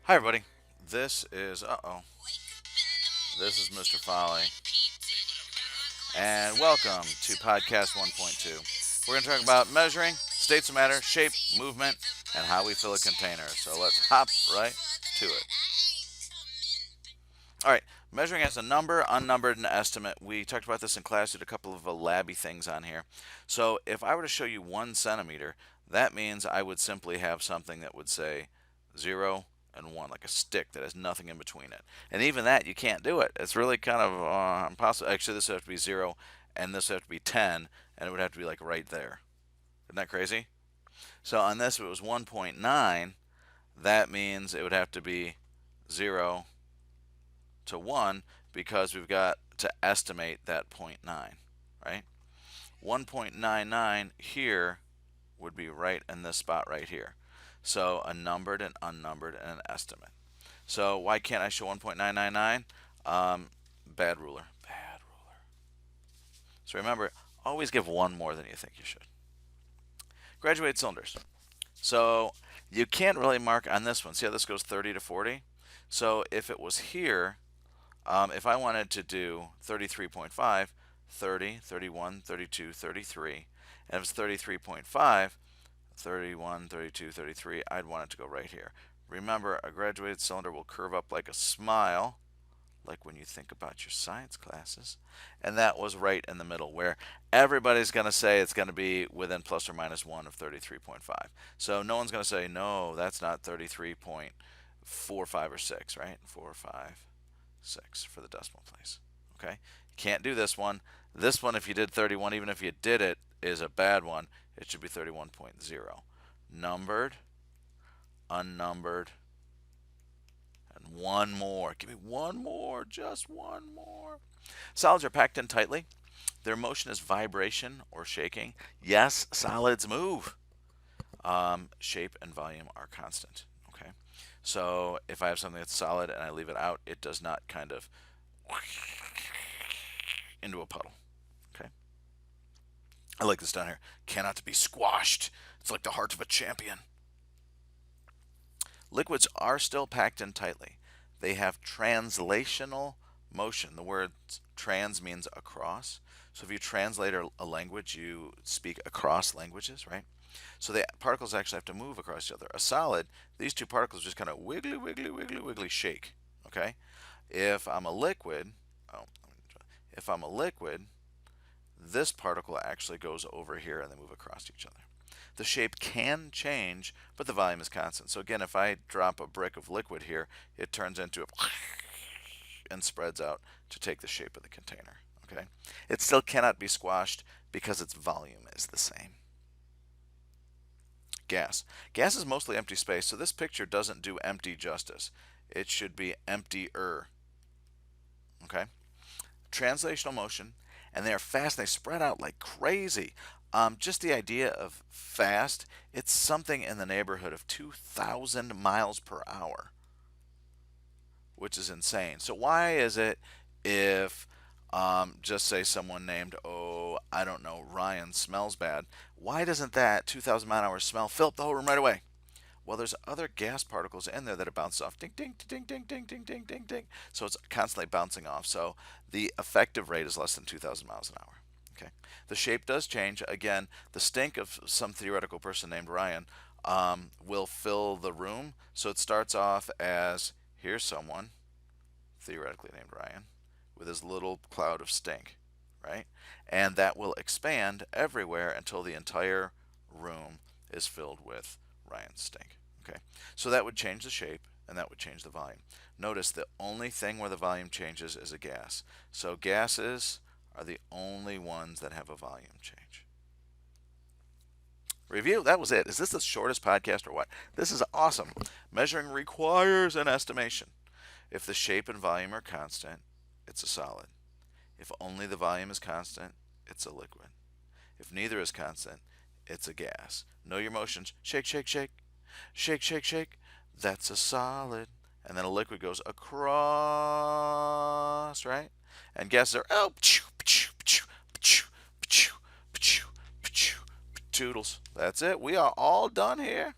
Hi everybody. This is This is Mr. Folly, and welcome to Podcast 1.2. We're going to talk about measuring, states of matter, shape, movement, and how we fill a container. So let's hop right to it. All right, measuring as a number, unnumbered, and estimate. We talked about this in class. Did a couple of labby things on here. So if I were to show you 1 centimeter, that means I would simply have something that would say 0 and 1, like a stick that has nothing in between it. And even that, you can't do it. It's really kind of impossible. Actually, this would have to be 0, and this would have to be 10, and it would have to be like right there. Isn't that crazy? So on this, if it was 1.9, that means it would have to be 0 to 1 because we've got to estimate that 0.9, right? 1.99 here would be right in this spot right here. So a numbered and unnumbered and an estimate. So why can't I show 1.999? Bad ruler. Bad ruler. So remember, always give one more than you think you should. Graduated cylinders. So you can't really mark on this one. See how this goes 30 to 40? So if it was here, if I wanted to do 33.5, 30, 31, 32, 33, and if it's 33.5, 31, 32, 33, I'd want it to go right here. Remember, a graduated cylinder will curve up like a smile, like when you think about your science classes. And that was right in the middle, where everybody's going to say it's going to be within plus or minus 1 of 33.5. So no one's going to say, no, that's not 33.45 or 6, right? 4, 5, 6 for the decimal place. Okay? You can't do this one. This one, if you did 31, even if you did it, is a bad one. It should be 31.0. Numbered, unnumbered, and one more. Give me one more, just one more. Solids are packed in tightly. Their motion is vibration or shaking. Yes, solids move. Shape and volume are constant. Okay, so if I have something that's solid and I leave it out, it does not kind of into a puddle. Okay, I like this down here. Cannot be squashed. It's like the heart of a champion. Liquids are still packed in tightly. They have translational motion. The word trans means across. So if you translate a language, you speak across languages, right? So the particles actually have to move across each other. A solid, these two particles just kind of wiggly, wiggly, wiggly, wiggly shake. Okay? If I'm a liquid, oh, if I'm a liquid, this particle actually goes over here and they move across each other. The shape can change, but the volume is constant. So again, if I drop a brick of liquid here, it turns into a and spreads out to take the shape of the container. Okay, it still cannot be squashed because its volume is the same. Gas. Gas is mostly empty space, so this picture doesn't do empty justice. It should be emptier. Okay? Translational motion, and they are fast. They spread out like crazy. Just the idea of fast, it's something in the neighborhood of 2,000 miles per hour, which is insane. So why is it if just say someone named, oh, I don't know, Ryan smells bad, why doesn't that 2,000 mile an hour smell fill up the whole room right away? Well, there's other gas particles in there that are bounced off. Ding, ding, ding, ding, ding, ding, ding, ding, ding. So it's constantly bouncing off. So the effective rate is less than 2,000 miles an hour. Okay. The shape does change. Again, the stink of some theoretical person named Ryan will fill the room. So it starts off as here's someone, theoretically named Ryan, with his little cloud of stink, right? And that will expand everywhere until the entire room is filled with Ryan's stink. Okay, so that would change the shape and that would change the volume. Notice the only thing where the volume changes is a gas. So gases are the only ones that have a volume change. Review, that was it. Is this the shortest podcast or what? This is awesome. Measuring requires an estimation. If the shape and volume are constant, it's a solid. If only the volume is constant, it's a liquid. If neither is constant, it's a gas. Know your motions. Shake, shake, shake. Shake, shake, shake. That's a solid. And then a liquid goes across, right? And gases are, oh, toodles. That's it. We are all done here.